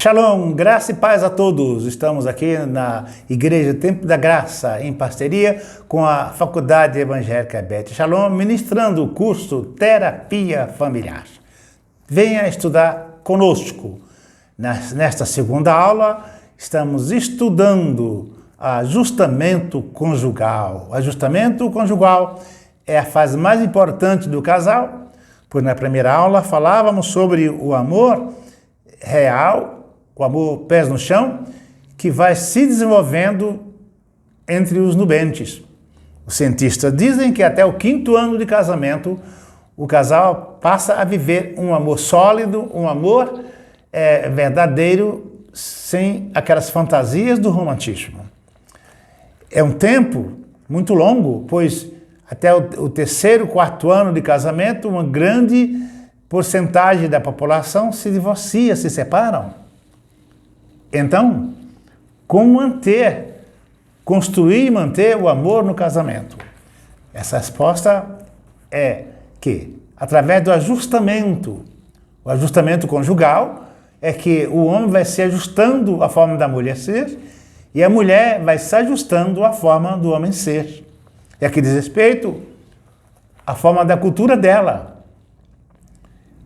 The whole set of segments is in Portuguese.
Shalom, graça e paz a todos. Estamos aqui na Igreja Templo da Graça, em parceria com a Faculdade Evangélica Beth Shalom, ministrando o curso Terapia Familiar. Venha estudar conosco. Nesta segunda aula, estamos estudando ajustamento conjugal. O ajustamento conjugal é a fase mais importante do casal, pois na primeira aula falávamos sobre o amor real, o amor pés no chão, que vai se desenvolvendo entre os nubentes. Os cientistas dizem que até o 5º ano de casamento, o casal passa a viver um amor sólido, um amor verdadeiro, sem aquelas fantasias do romantismo. É um tempo muito longo, pois até o 3º, 4º ano de casamento, uma grande porcentagem da população se divorcia, se separam. Então, como construir e manter o amor no casamento? Essa resposta é que, através do ajustamento, o ajustamento conjugal é que o homem vai se ajustando à forma da mulher ser e a mulher vai se ajustando à forma do homem ser. É que diz respeito à forma da cultura dela.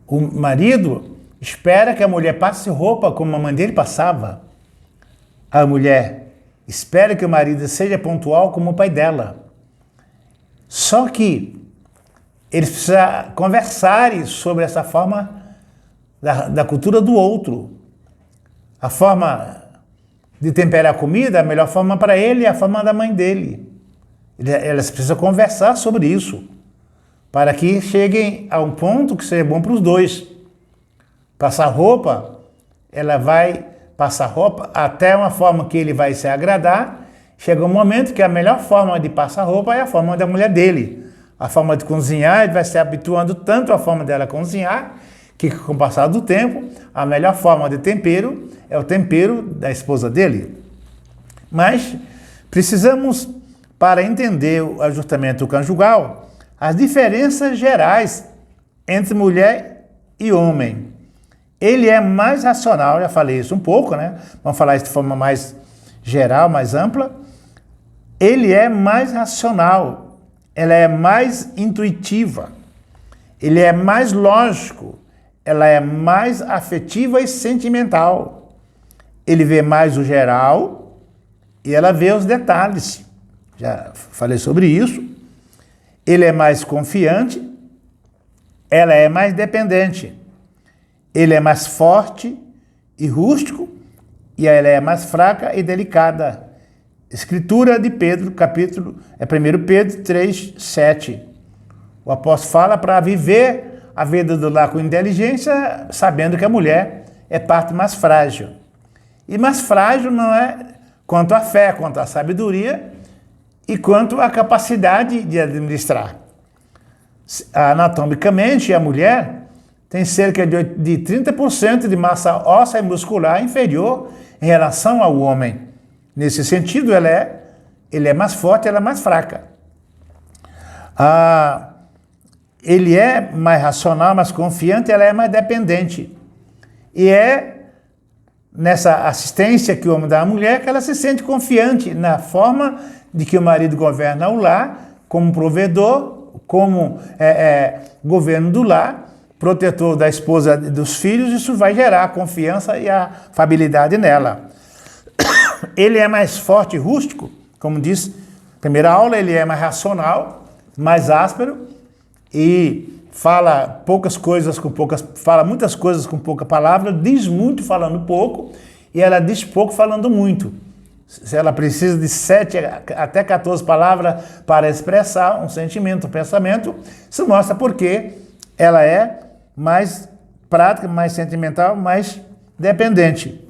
O marido espera que a mulher passe roupa como a mãe dele passava. A mulher espera que o marido seja pontual como o pai dela. Só que eles precisam conversar sobre essa forma da cultura do outro. A forma de temperar a comida, a melhor forma para ele é a forma da mãe dele. Elas precisam conversar sobre isso, para que cheguem a um ponto que seja bom para os dois. Passar roupa, ela vai passar roupa até uma forma que ele vai se agradar. Chega um momento que a melhor forma de passar roupa é a forma da mulher dele. A forma de cozinhar, ele vai se habituando tanto à forma dela cozinhar, que com o passar do tempo, a melhor forma de tempero é o tempero da esposa dele. Mas precisamos, para entender o ajustamento conjugal, as diferenças gerais entre mulher e homem. Ele é mais racional, já falei isso um pouco, né? Vamos falar isso de forma mais geral, mais ampla. Ele é mais racional, ela é mais intuitiva, ele é mais lógico, ela é mais afetiva e sentimental. Ele vê mais o geral e ela vê os detalhes. Já falei sobre isso. Ele é mais confiante, ela é mais dependente. Ele é mais forte e rústico, e ela é mais fraca e delicada. Escritura de Pedro, capítulo 1 Pedro 3, 7. O apóstolo fala para viver a vida do lar com inteligência, sabendo que a mulher é parte mais frágil. E mais frágil não é quanto à fé, quanto à sabedoria e quanto à capacidade de administrar. Anatomicamente, a mulher tem cerca de 30% de massa óssea e muscular inferior em relação ao homem. Nesse sentido, ele é mais forte, ela é mais fraca. Ele é mais racional, mais confiante, ela é mais dependente. E é nessa assistência que o homem dá à mulher que ela se sente confiante na forma de que o marido governa o lar, como provedor, como governo do lar, protetor da esposa e dos filhos. Isso vai gerar a confiança e a afabilidade nela. Ele é mais forte e rústico, como diz primeira aula, ele é mais racional, mais áspero e fala muitas coisas com pouca palavra, diz muito falando pouco e ela diz pouco falando muito. Se ela precisa de 7 até 14 palavras para expressar um sentimento, um pensamento, isso mostra porque ela é mais prática, mais sentimental, mais dependente.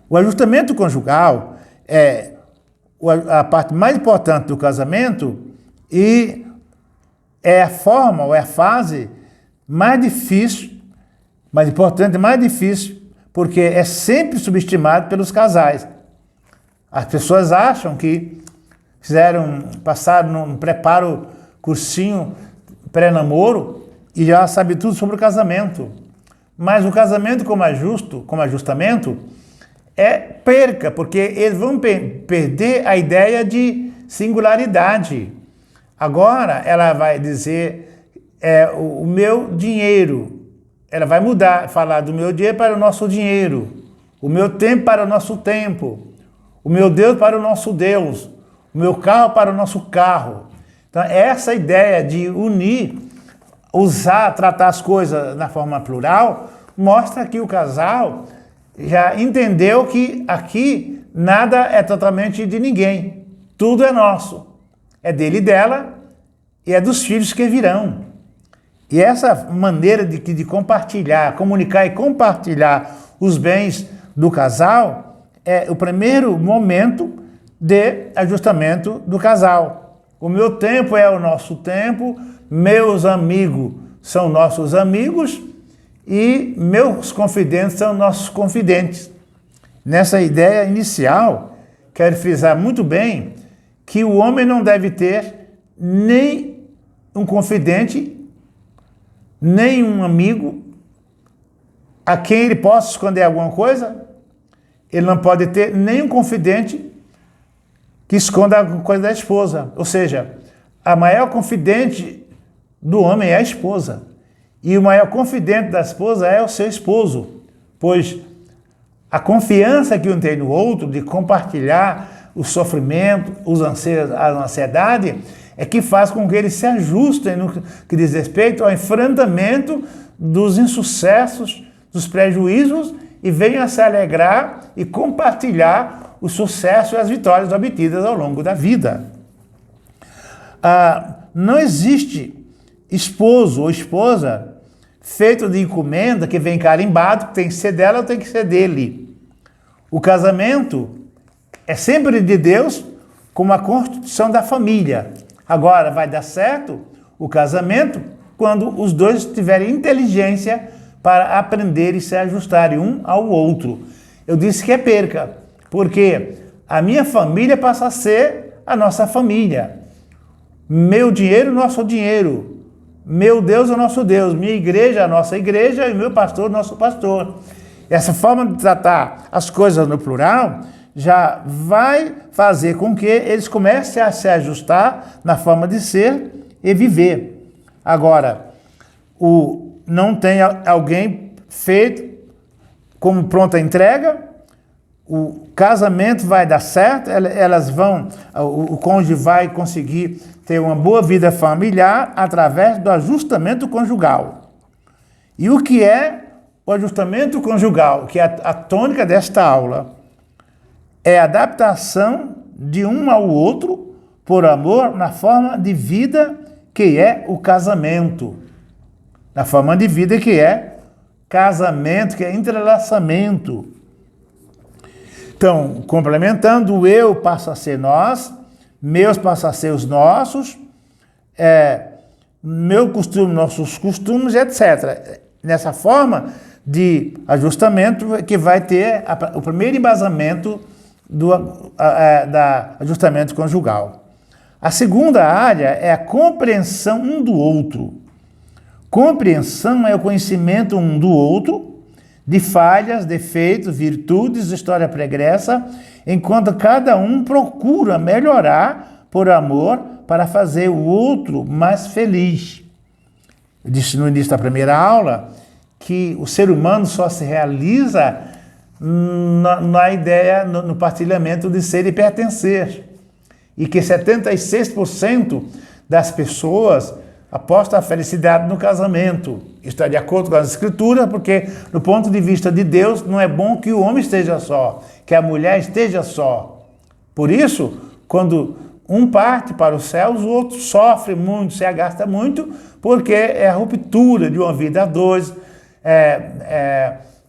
O ajustamento conjugal é a parte mais importante do casamento e é a forma ou é a fase mais difícil, mais importante, mais difícil, porque é sempre subestimado pelos casais. As pessoas acham que passaram num preparo, cursinho, pré-namoro, e já sabe tudo sobre o casamento. Mas o casamento como ajustamento, é perca, porque eles vão perder a ideia de singularidade. Agora ela vai dizer, o meu dinheiro. Ela vai mudar, falar do meu dinheiro para o nosso dinheiro, o meu tempo para o nosso tempo, o meu Deus para o nosso Deus, o meu carro para o nosso carro. Então, essa ideia de unir, tratar as coisas na forma plural, mostra que o casal já entendeu que aqui nada é totalmente de ninguém. Tudo é nosso. É dele e dela e é dos filhos que virão. E essa maneira de compartilhar, comunicar e compartilhar os bens do casal é o primeiro momento de ajustamento do casal. O meu tempo é o nosso tempo, meus amigos são nossos amigos e meus confidentes são nossos confidentes. Nessa ideia inicial, quero frisar muito bem que o homem não deve ter nem um confidente, nem um amigo a quem ele possa esconder alguma coisa. Ele não pode ter nem um confidente que esconda alguma coisa da esposa. Ou seja, a maior confidente do homem é a esposa. E o maior confidente da esposa é o seu esposo. Pois a confiança que um tem no outro, de compartilhar o sofrimento, a ansiedade, é que faz com que eles se ajustem no que diz respeito ao enfrentamento dos insucessos, dos prejuízos e venham a se alegrar e compartilhar o sucesso e as vitórias obtidas ao longo da vida. Não existe esposo ou esposa feito de encomenda que vem carimbado, que tem que ser dela ou tem que ser dele. O casamento é sempre de Deus, como a constituição da família. Agora, vai dar certo o casamento quando os dois tiverem inteligência para aprender e se ajustarem um ao outro. Eu disse que é perca, porque a minha família passa a ser a nossa família. Meu dinheiro, nosso dinheiro. Meu Deus é o nosso Deus. Minha igreja, a nossa igreja. E meu pastor, nosso pastor. Essa forma de tratar as coisas no plural já vai fazer com que eles comecem a se ajustar na forma de ser e viver. Agora, não tem alguém feito como pronta entrega, o casamento vai dar certo, o cônjuge vai conseguir ter uma boa vida familiar através do ajustamento conjugal. E o que é o ajustamento conjugal, que é a tônica desta aula? É a adaptação de um ao outro por amor na forma de vida que é o casamento. Na forma de vida que é casamento, que é entrelaçamento. Então, complementando, o eu passa a ser nós, meus passa a ser os nossos, meu costume, nossos costumes, etc. Nessa forma de ajustamento que vai ter o primeiro embasamento do ajustamento conjugal. A segunda área é a compreensão um do outro. Compreensão é o conhecimento um do outro, de falhas, defeitos, virtudes, história pregressa, enquanto cada um procura melhorar por amor para fazer o outro mais feliz. Eu disse no início da primeira aula que o ser humano só se realiza na ideia, no partilhamento de ser e pertencer. E que 76% das pessoas apostam a felicidade no casamento. Isso está de acordo com as escrituras, porque do ponto de vista de Deus, não é bom que o homem esteja só, que a mulher esteja só. Por isso, quando um parte para os céus, o outro sofre muito, se agasta muito, porque é a ruptura de uma vida a dois,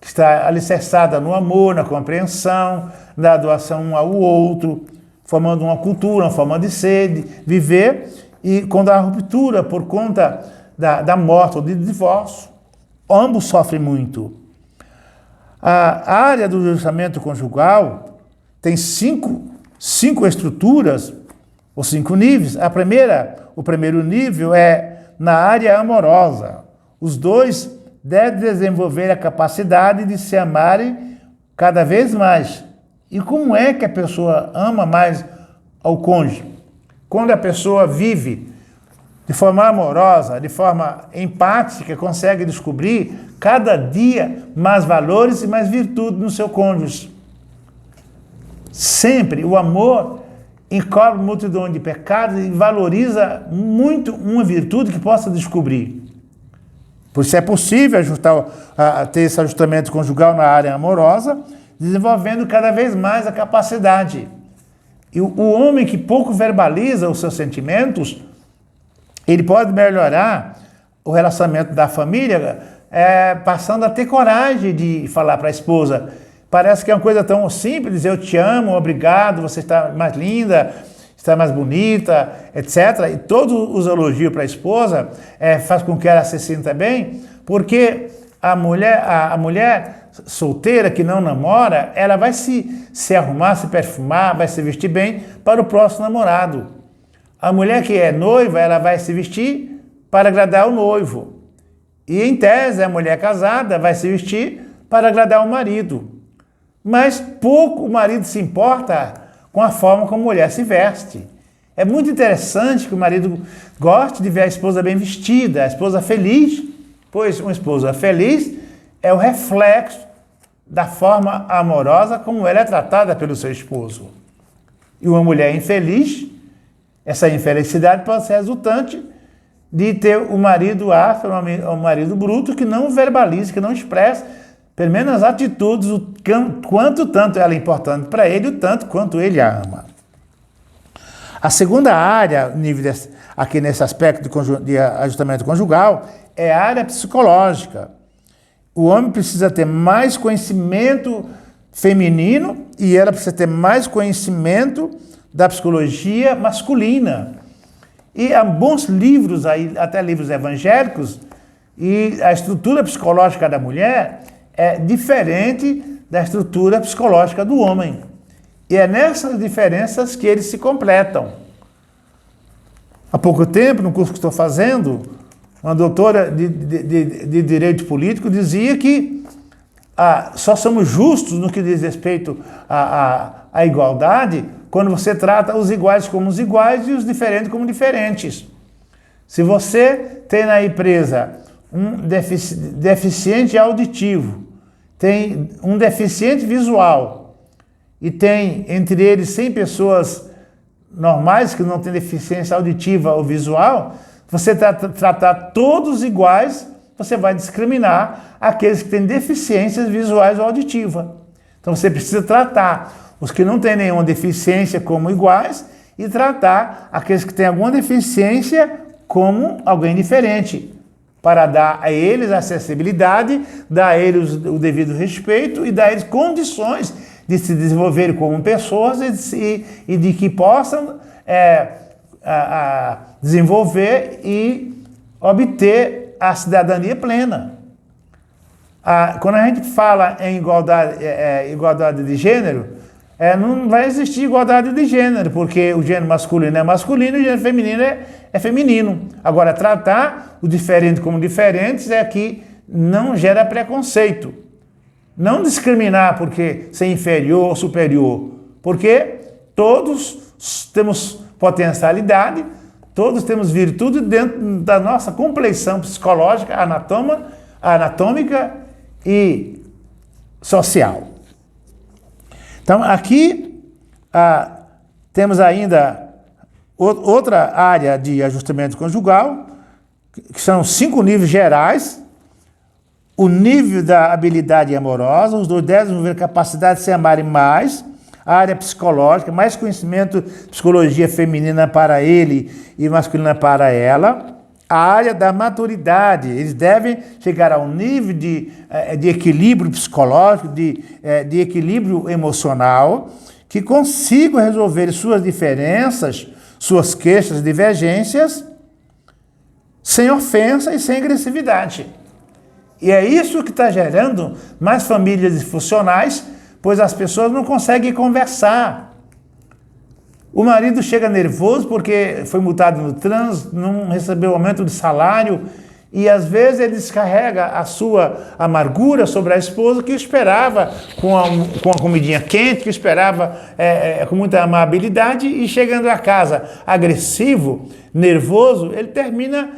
que está alicerçada no amor, na compreensão, na doação um ao outro, formando uma cultura, uma forma de ser, de viver. E quando há ruptura por conta da morte ou de divórcio, ambos sofrem muito. A área do ajustamento conjugal tem cinco estruturas, ou 5 níveis. O primeiro nível é na área amorosa. Os dois deve desenvolver a capacidade de se amarem cada vez mais. E como é que a pessoa ama mais ao cônjuge? Quando a pessoa vive de forma amorosa, de forma empática, consegue descobrir cada dia mais valores e mais virtude no seu cônjuge. Sempre o amor encobre multidão de pecados e valoriza muito uma virtude que possa descobrir. Por isso é possível ter esse ajustamento conjugal na área amorosa, desenvolvendo cada vez mais a capacidade. E o homem que pouco verbaliza os seus sentimentos, ele pode melhorar o relacionamento da família, passando a ter coragem de falar para a esposa. Parece que é uma coisa tão simples, dizer eu te amo, obrigado, você está mais linda, está mais bonita, etc. E todos os elogios para a esposa faz com que ela se sinta bem, porque a mulher solteira que não namora, ela vai se arrumar, se perfumar, vai se vestir bem para o próximo namorado. A mulher que é noiva, ela vai se vestir para agradar o noivo. E em tese, a mulher casada vai se vestir para agradar o marido. Mas pouco o marido se importa com a forma como a mulher se veste. É muito interessante que o marido goste de ver a esposa bem vestida, a esposa feliz, pois uma esposa feliz é o reflexo da forma amorosa como ela é tratada pelo seu esposo. E uma mulher infeliz, essa infelicidade pode ser resultante de ter um marido áspero, um marido bruto, que não verbaliza, que não expressa, pelo menos as atitudes, o quanto tanto ela é importante para ele, o tanto quanto ele a ama. A segunda área, aqui nesse aspecto de ajustamento conjugal, é a área psicológica. O homem precisa ter mais conhecimento feminino e ela precisa ter mais conhecimento da psicologia masculina. E há bons livros, até livros evangélicos, e a estrutura psicológica da mulher é diferente da estrutura psicológica do homem. E é nessas diferenças que eles se completam. Há pouco tempo, no curso que estou fazendo, uma doutora de Direito Político dizia que só somos justos no que diz respeito à igualdade quando você trata os iguais como os iguais e os diferentes como diferentes. Se você tem na empresa um deficiente auditivo, tem um deficiente visual e tem entre eles 100 pessoas normais que não têm deficiência auditiva ou visual, você tratar todos iguais, você vai discriminar aqueles que têm deficiências visuais ou auditivas. Então você precisa tratar os que não têm nenhuma deficiência como iguais e tratar aqueles que têm alguma deficiência como alguém diferente, para dar a eles acessibilidade, dar a eles o devido respeito e dar a eles condições de se desenvolverem como pessoas e de que possam desenvolver e obter a cidadania plena. Quando a gente fala em igualdade de gênero, não vai existir igualdade de gênero, porque o gênero masculino é masculino e o gênero feminino é feminino. Agora, tratar o diferente como diferentes é que não gera preconceito. Não discriminar porque ser inferior ou superior, porque todos temos potencialidade, todos temos virtude dentro da nossa compleição psicológica, anatômica e social. Então, aqui temos ainda outra área de ajustamento conjugal, que são 5 níveis gerais. O nível da habilidade amorosa, os dois devem desenvolver capacidade de se amarem mais, a área psicológica, mais conhecimento de psicologia feminina para ele e masculina para ela. A área da maturidade, eles devem chegar a um nível de equilíbrio psicológico, de equilíbrio emocional, que consigam resolver suas diferenças, suas queixas, divergências, sem ofensa e sem agressividade. E é isso que está gerando mais famílias disfuncionais, pois as pessoas não conseguem conversar. O marido chega nervoso porque foi multado no trânsito, não recebeu aumento de salário e às vezes ele descarrega a sua amargura sobre a esposa, que esperava com a comidinha quente, que esperava com muita amabilidade, e chegando a casa agressivo, nervoso, ele termina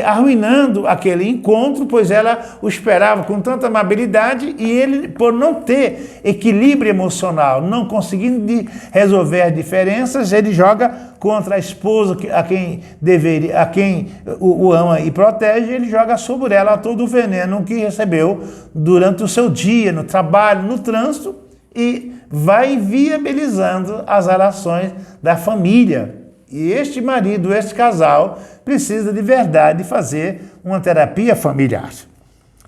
arruinando aquele encontro, pois ela o esperava com tanta amabilidade, e ele, por não ter equilíbrio emocional, não conseguindo resolver as diferenças, ele joga contra a esposa, a quem o ama e protege, ele joga sobre ela todo o veneno que recebeu durante o seu dia, no trabalho, no trânsito, e vai viabilizando as relações da família. E este marido, este casal, precisa de verdade fazer uma terapia familiar.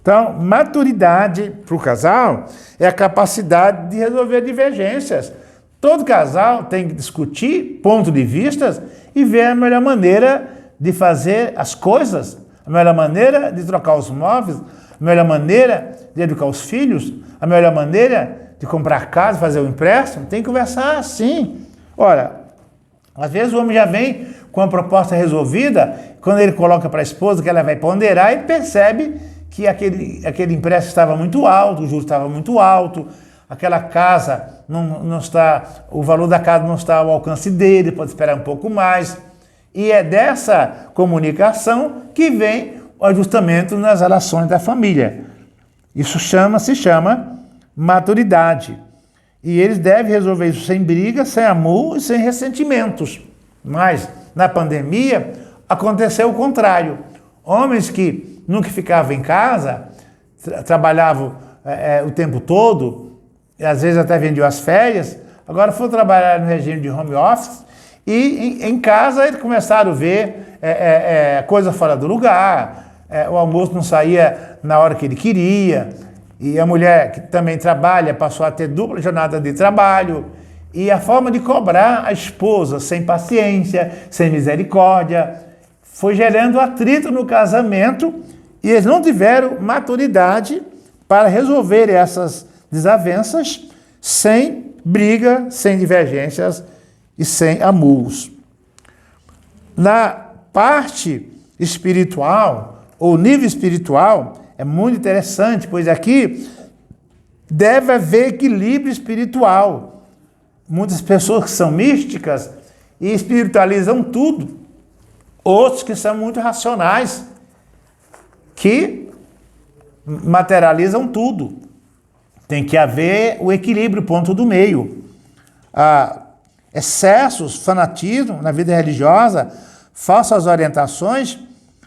Então, maturidade para o casal é a capacidade de resolver divergências. Todo casal tem que discutir pontos de vista e ver a melhor maneira de fazer as coisas, a melhor maneira de trocar os móveis, a melhor maneira de educar os filhos, a melhor maneira de comprar casa, fazer o empréstimo. Tem que conversar assim. Ora, às vezes o homem já vem com a proposta resolvida, quando ele coloca para a esposa que ela vai ponderar, ele percebe que aquele empréstimo estava muito alto, o juro estava muito alto, aquela casa não está, o valor da casa não está ao alcance dele, pode esperar um pouco mais. E é dessa comunicação que vem o ajustamento nas relações da família. Isso se chama maturidade. E eles devem resolver isso sem briga, sem amor e sem ressentimentos. Mas, na pandemia, aconteceu o contrário. Homens que nunca ficavam em casa, trabalhavam o tempo todo, e às vezes até vendiam as férias, agora foram trabalhar no regime de home office, e em casa eles começaram a ver coisa fora do lugar, o almoço não saía na hora que ele queria, e a mulher que também trabalha passou a ter dupla jornada de trabalho, e a forma de cobrar a esposa sem paciência, sem misericórdia, foi gerando atrito no casamento, e eles não tiveram maturidade para resolver essas desavenças sem briga, sem divergências e sem amuros. Na parte espiritual, ou nível espiritual, é muito interessante, pois aqui deve haver equilíbrio espiritual. Muitas pessoas que são místicas e espiritualizam tudo. Outros que são muito racionais, que materializam tudo. Tem que haver o equilíbrio, ponto do meio. Excessos, fanatismo na vida religiosa, falsas orientações,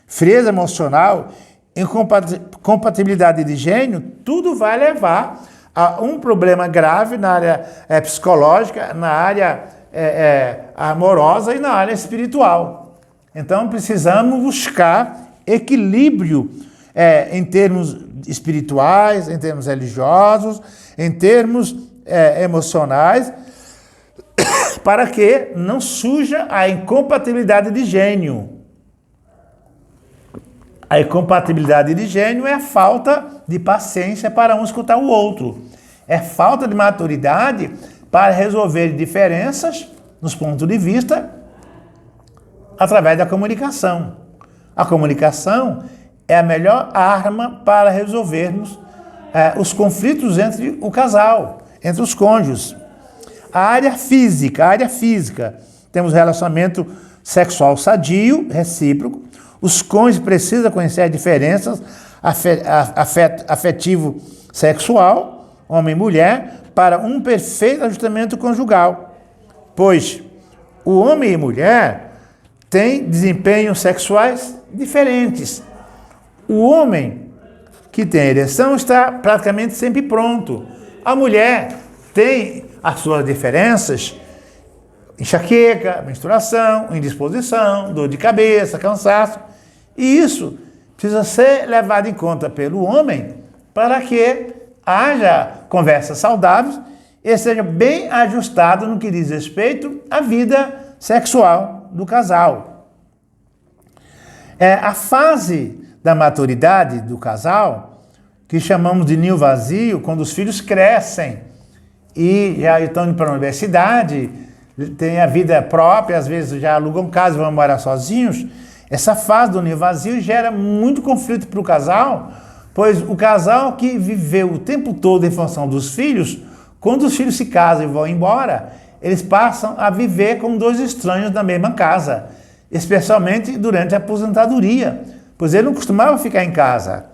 frieza emocional, incompatibilidade de gênio, tudo vai levar a um problema grave na área psicológica, na área amorosa e na área espiritual. Então precisamos buscar equilíbrio em termos espirituais, em termos religiosos, em termos emocionais, para que não surja a incompatibilidade de gênio. A incompatibilidade de gênio é a falta de paciência para um escutar o outro. É falta de maturidade para resolver diferenças nos pontos de vista através da comunicação. A comunicação é a melhor arma para resolvermos os conflitos entre o casal, entre os cônjuges. A área física, temos relacionamento sexual sadio, recíproco. Os cônjuges precisam conhecer as diferenças afetivo sexual, homem e mulher, para um perfeito ajustamento conjugal. Pois o homem e mulher têm desempenhos sexuais diferentes. O homem que tem ereção está praticamente sempre pronto. A mulher tem as suas diferenças, enxaqueca, menstruação, indisposição, dor de cabeça, cansaço. E isso precisa ser levado em conta pelo homem para que haja conversas saudáveis e seja bem ajustado no que diz respeito à vida sexual do casal. A fase da maturidade do casal, que chamamos de ninho vazio, quando os filhos crescem e já estão indo para a universidade, têm a vida própria, às vezes já alugam casa e vão morar sozinhos, Essa fase do ninho vazio gera muito conflito para o casal, pois o casal que viveu o tempo todo em função dos filhos, quando os filhos se casam e vão embora, eles passam a viver como dois estranhos na mesma casa, especialmente durante a aposentadoria, pois ele não costumava ficar em casa.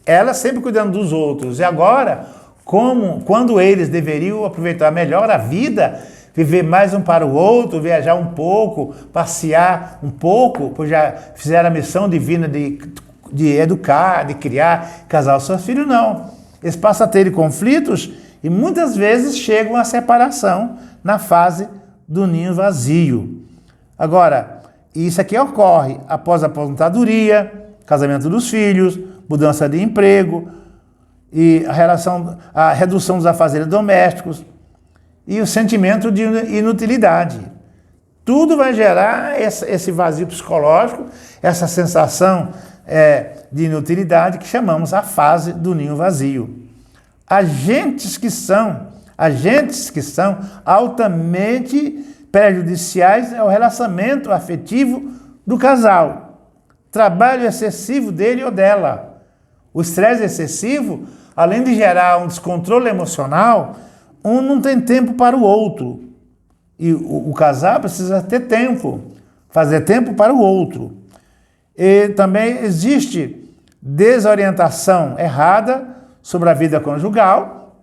Ela sempre cuidando dos outros. E agora, quando eles deveriam aproveitar melhor a vida, viver mais um para o outro, viajar um pouco, passear um pouco, pois já fizeram a missão divina de educar, de criar, casar os seus filhos, não. Eles passam a ter conflitos e muitas vezes chegam à separação na fase do ninho vazio. Agora, isso aqui ocorre após a aposentadoria, casamento dos filhos, mudança de emprego e a redução dos afazeres domésticos e o sentimento de inutilidade. Tudo vai gerar esse vazio psicológico, essa sensação de inutilidade que chamamos a fase do ninho vazio. Agentes que são altamente prejudiciais ao relacionamento afetivo do casal. Trabalho excessivo dele ou dela. O estresse excessivo, além de gerar um descontrole emocional, um não tem tempo para o outro. E o casal precisa ter tempo, fazer tempo para o outro. E também existe desorientação errada sobre a vida conjugal.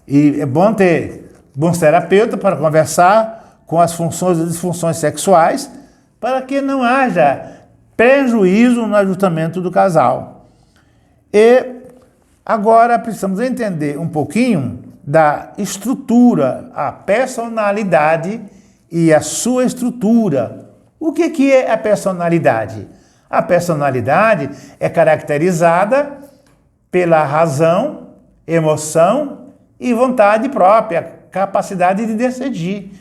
E é bom ter bons terapeutas para conversar com as funções e disfunções sexuais, para que não haja prejuízo no ajustamento do casal. E agora precisamos entender um pouquinho da estrutura, a personalidade e a sua estrutura. O que é a personalidade? A personalidade é caracterizada pela razão, emoção e vontade própria, capacidade de decidir.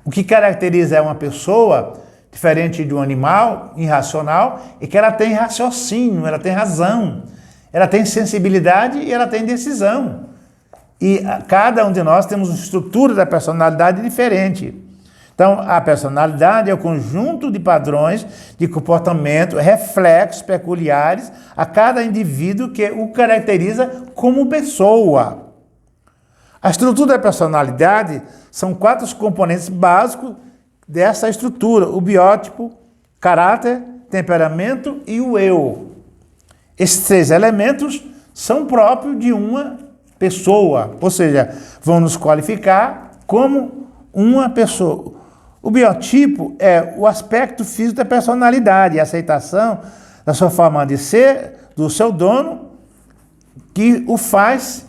O que caracteriza uma pessoa, diferente de um animal irracional, é que ela tem raciocínio, ela tem razão, ela tem sensibilidade e ela tem decisão. E cada um de nós temos uma estrutura da personalidade diferente. Então, a personalidade é o conjunto de padrões de comportamento, reflexos peculiares a cada indivíduo que o caracteriza como pessoa. A estrutura da personalidade são 4 componentes básicos dessa estrutura: o biótipo, caráter, temperamento e o eu. Esses 3 elementos são próprios de uma pessoa, ou seja, vão nos qualificar como uma pessoa. O biotipo é o aspecto físico da personalidade, a aceitação da sua forma de ser, do seu dono, que o faz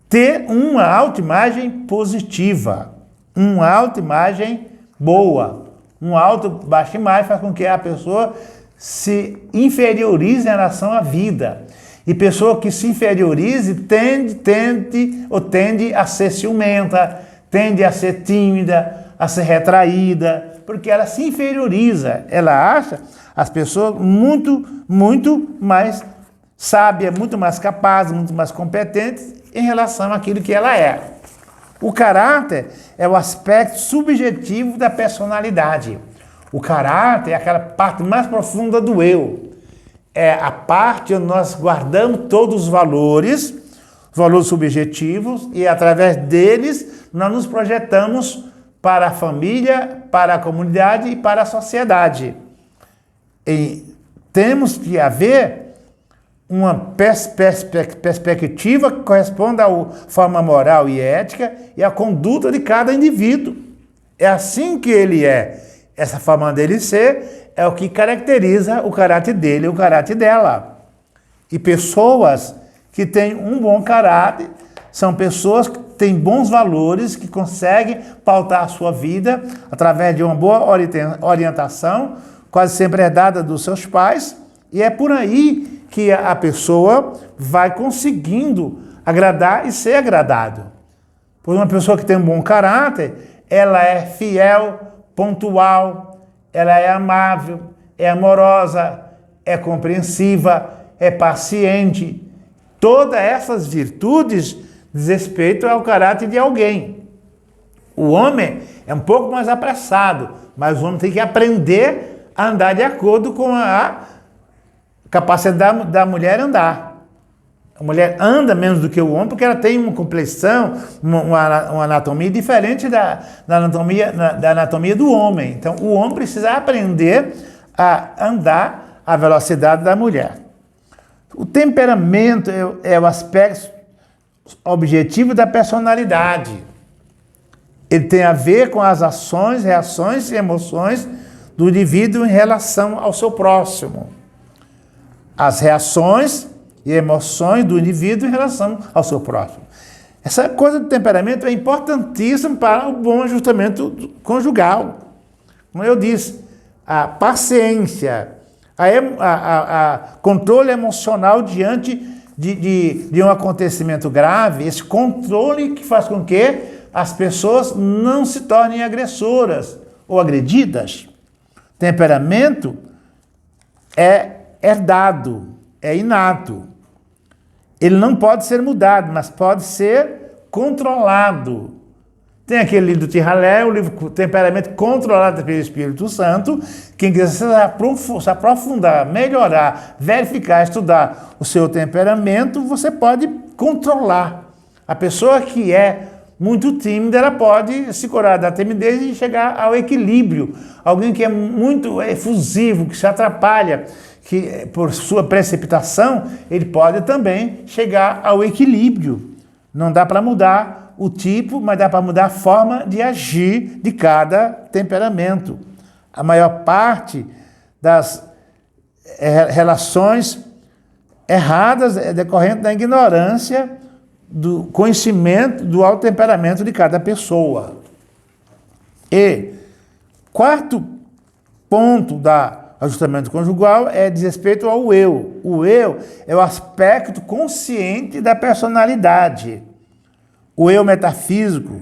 ter uma autoimagem positiva, uma autoimagem boa. Baixa imagem faz com que a pessoa se inferiorize em relação à vida. E pessoa que se inferiorize tende a ser ciumenta, tende a ser tímida, a ser retraída, porque ela se inferioriza. Ela acha as pessoas muito mais sábias, muito mais capazes, muito mais competentes em relação àquilo que ela é. O caráter é o aspecto subjetivo da personalidade. O caráter é aquela parte mais profunda do eu. É a parte onde nós guardamos todos os valores subjetivos, e através deles nós nos projetamos para a família, para a comunidade e para a sociedade. E temos que haver uma perspectiva que corresponda à forma moral e ética e à conduta de cada indivíduo. É assim que ele é. Essa forma dele ser é o que caracteriza o caráter dele e o caráter dela. E pessoas que têm um bom caráter são pessoas que têm bons valores, que conseguem pautar a sua vida através de uma boa orientação, quase sempre herdada dos seus pais, e é por aí que a pessoa vai conseguindo agradar e ser agradado. Pois uma pessoa que tem um bom caráter, ela é fiel, pontual, ela é amável, é amorosa, é compreensiva, é paciente. Todas essas virtudes diz respeito ao caráter de alguém. O homem é um pouco mais apressado, mas o homem tem que aprender andar de acordo com a capacidade da mulher andar. A mulher anda menos do que o homem porque ela tem uma complexão, uma anatomia diferente da anatomia do homem. Então, o homem precisa aprender a andar à velocidade da mulher. O temperamento é o aspecto objetivo da personalidade. Ele tem a ver com as ações, reações e emoções do indivíduo em relação ao seu próximo. As reações e emoções do indivíduo em relação ao seu próximo. Essa coisa do temperamento é importantíssima para o bom ajustamento conjugal. Como eu disse, a paciência, a controle emocional diante de um acontecimento grave, esse controle que faz com que as pessoas não se tornem agressoras ou agredidas. Temperamento é herdado, é inato. Ele não pode ser mudado, mas pode ser controlado. Tem aquele livro do Tiralé, o livro Temperamento Controlado pelo Espírito Santo. Quem quiser se aprofundar, melhorar, verificar, estudar o seu temperamento, você pode controlar. A pessoa que é muito tímida, ela pode se curar da timidez e chegar ao equilíbrio. Alguém que é muito efusivo, que se atrapalha, que por sua precipitação, ele pode também chegar ao equilíbrio. Não dá para mudar o tipo, mas dá para mudar a forma de agir de cada temperamento. A maior parte das relações erradas é decorrente da ignorância do conhecimento do alto temperamento de cada pessoa. E quarto ponto da ajustamento conjugal diz respeito ao eu. O eu é o aspecto consciente da personalidade. O eu metafísico,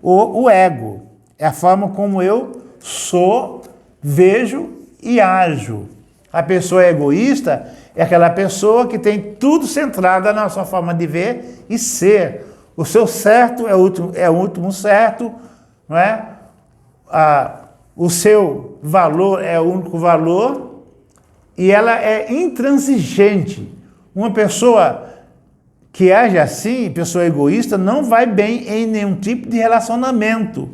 ou o ego, é a forma como eu sou, vejo e ajo. A pessoa egoísta é aquela pessoa que tem tudo centrado na sua forma de ver e ser. O seu certo é o último certo, não é? O seu valor é o único valor e ela é intransigente. Uma pessoa que age assim, pessoa egoísta, não vai bem em nenhum tipo de relacionamento.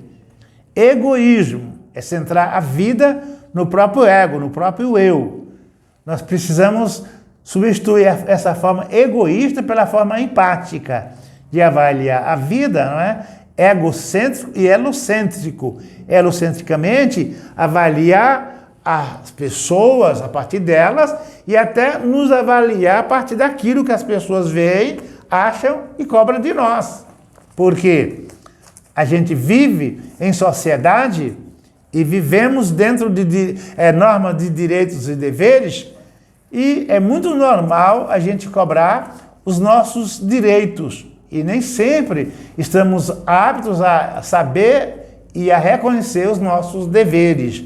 Egoísmo é centrar a vida no próprio ego, no próprio eu. Nós precisamos substituir essa forma egoísta pela forma empática de avaliar a vida, não é? Egocêntrico e elocêntrico. Elocentricamente, avaliar as pessoas a partir delas e até nos avaliar a partir daquilo que as pessoas veem, acham e cobram de nós. Porque a gente vive em sociedade e vivemos dentro de normas de direitos e deveres e é muito normal a gente cobrar os nossos direitos. E nem sempre estamos aptos a saber e a reconhecer os nossos deveres.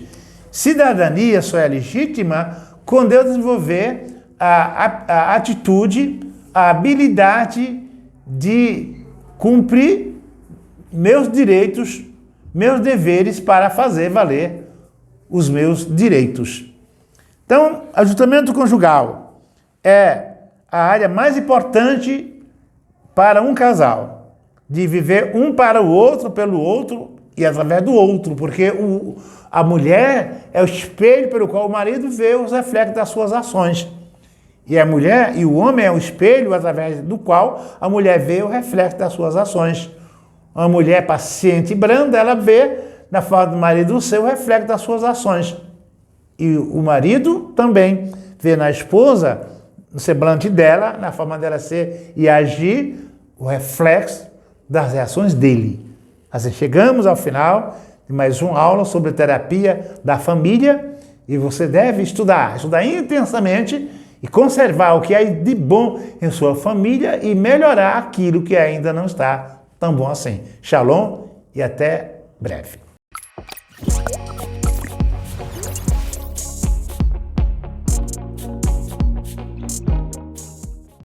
Cidadania só é legítima quando eu desenvolver a atitude, a habilidade de cumprir meus direitos, meus deveres para fazer valer os meus direitos. Então, ajustamento conjugal é a área mais importante para um casal, de viver um para o outro, pelo outro e através do outro, porque a mulher é o espelho pelo qual o marido vê os reflexos das suas ações. E a mulher e o homem é o espelho através do qual a mulher vê o reflexo das suas ações. Uma mulher paciente e branda, ela vê na forma do marido o seu reflexo das suas ações. E o marido também vê na esposa, no semblante dela, na forma dela ser e agir, o reflexo das reações dele. Assim, chegamos ao final de mais uma aula sobre terapia da família e você deve estudar intensamente e conservar o que há de bom em sua família e melhorar aquilo que ainda não está tão bom assim. Shalom e até breve.